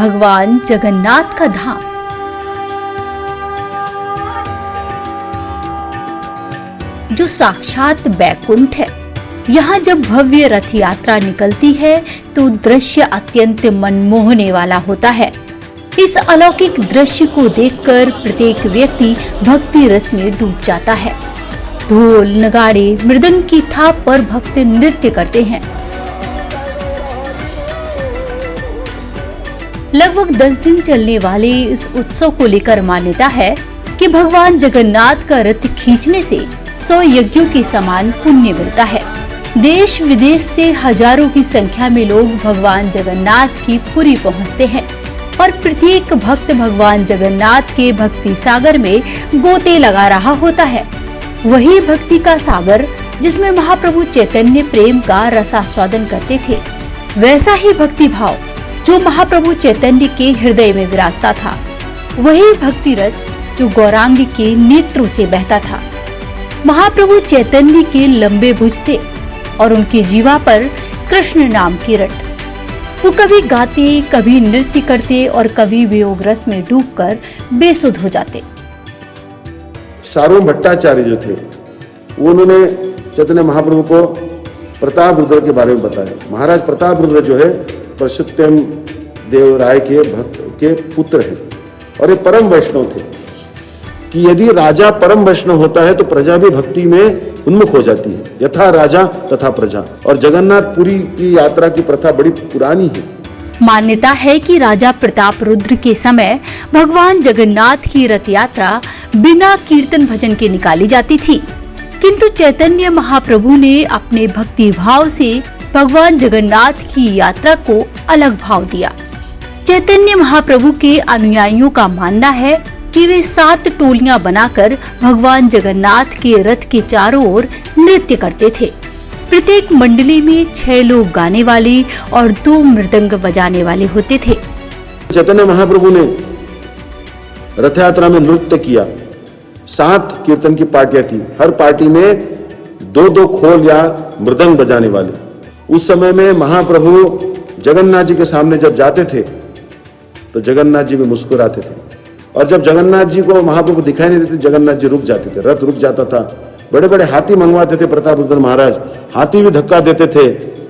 भगवान जगन्नाथ का धाम। जो साक्षात बैकुंठ है। यहाँ जब भव्य रथ यात्रा निकलती है तो दृश्य अत्यंत मनमोहने वाला होता है। इस अलौकिक दृश्य को देखकर प्रत्येक व्यक्ति भक्ति रस में डूब जाता है। ढोल, नगाड़े, मृदंग की थाप पर भक्त नृत्य करते हैं। लगभग 10 दिन चलने वाले इस उत्सव को लेकर मान्यता है कि भगवान जगन्नाथ का रथ खींचने से 100 यज्ञों के समान पुण्य मिलता है। देश विदेश से हजारों की संख्या में लोग भगवान जगन्नाथ की पुरी पहुंचते हैं और प्रत्येक भक्त भगवान जगन्नाथ के भक्ति सागर में गोते लगा रहा होता है। वही भक्ति का सागर जिसमें महाप्रभु चैतन्य प्रेम का रसास्वादन करते थे, वैसा ही भक्ति भाव जो महाप्रभु चैतन्य के हृदय में विराजता था, वही भक्ति रस जो गौरांग के नेत्रों से बहता था। महाप्रभु चैतन्य के लंबे भुज थे और उनके जीवा पर कृष्ण नाम की रट। वो कभी गाते, कभी नृत्य करते और कभी वियोग रस में डूबकर बेसुध हो जाते। सार्वभौम भट्टाचार्य जो थे, वो उन्होंने चैतन्य महाप्रभु को प्रताप रुद्र के बारे में बताया। महाराज प्रताप रुद्र जो है परशुत्तम देव राय के भक्त के पुत्र हैं और ये परम वैष्णव थे कि यदि राजा परम वैष्णव होता है तो प्रजा भी भक्ति में उन्मुख हो जाती है। यथा राजा तथा प्रजा। और जगन्नाथपुरी की यात्रा की प्रथा बड़ी पुरानी है। मान्यता है कि राजा प्रताप रुद्र के समय भगवान जगन्नाथ की रथ यात्रा बिना कीर्तन भजन के निकाली जाती थी, किंतु चैतन्य महाप्रभु ने अपने भक्ति भाव से भगवान जगन्नाथ की यात्रा को अलग भाव दिया। चैतन्य महाप्रभु के अनुयायियों का मानना है कि वे 7 टोलियां बनाकर भगवान जगन्नाथ के रथ के चारों ओर नृत्य करते थे। प्रत्येक मंडली में 6 लोग गाने वाले और 2 मृदंग बजाने वाले होते थे। चैतन्य महाप्रभु ने रथ यात्रा में नृत्य किया। 7 कीर्तन की पार्टियां थी, हर पार्टी में 2-2 खोल या मृदंग बजाने वाले। उस समय में महाप्रभु जगन्नाथ जी के सामने जब जाते थे तो जगन्नाथ जी भी मुस्कुराते थे, और जब जगन्नाथ जी को महाप्रभु दिखाई नहीं देते, जगन्नाथ जी रुक जाते थे, रथ रुक जाता था। बड़े बड़े हाथी मंगवाते थे प्रताप रुद्र महाराज, हाथी भी धक्का देते थे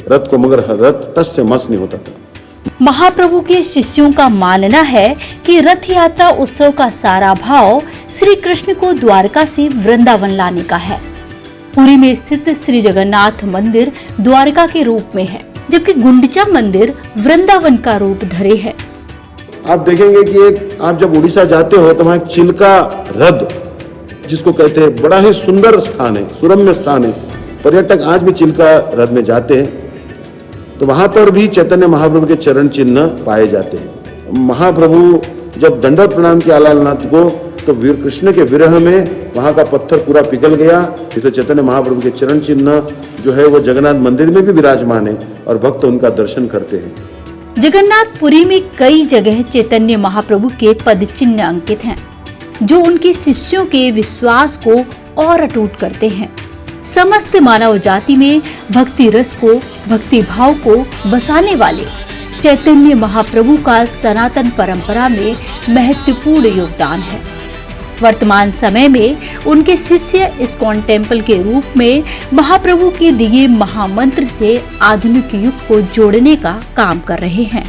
रथ को, मगर रथ टस से मस नहीं होता था। महाप्रभु के शिष्यों का मानना है कि रथ यात्रा उत्सव का सारा भाव श्री कृष्ण को द्वारका से वृंदावन लाने का है। पुरी में स्थित श्री जगन्नाथ मंदिर द्वारका के रूप में है, जबकि गुंडिचा मंदिर वृंदावन का रूप धरे है। आप देखेंगे कि एक आप जब उड़ीसा जाते हो तो वहां एक चिल्का हृद जिसको कहते हैं, बड़ा ही सुंदर स्थान है, सुरम्य स्थान है। पर्यटक आज भी चिल्का हृद में जाते हैं तो वहां पर भी चैतन्य महाप्रभु के चरण चिन्ह पाए जाते हैं। महाप्रभु जब दंडवत प्रणाम किया लालनाथ को तो वीर कृष्ण के विरह में वहां का पत्थर पूरा पिघल गया। इसलिए चैतन्य महाप्रभु के चरण चिन्ह जो है वो जगन्नाथ मंदिर में भी विराजमान है और भक्त उनका दर्शन करते हैं। जगन्नाथपुरी में कई जगह चैतन्य महाप्रभु के पद चिन्ह अंकित हैं, जो उनके शिष्यों के विश्वास को और अटूट करते हैं। समस्त मानव जाति में भक्ति रस को, भक्ति भाव को बसाने वाले चैतन्य महाप्रभु का सनातन परंपरा में महत्वपूर्ण योगदान है। वर्तमान समय में उनके शिष्य इस्कॉन टेम्पल के रूप में महाप्रभु के दिए महामंत्र से आधुनिक युग को जोड़ने का काम कर रहे हैं।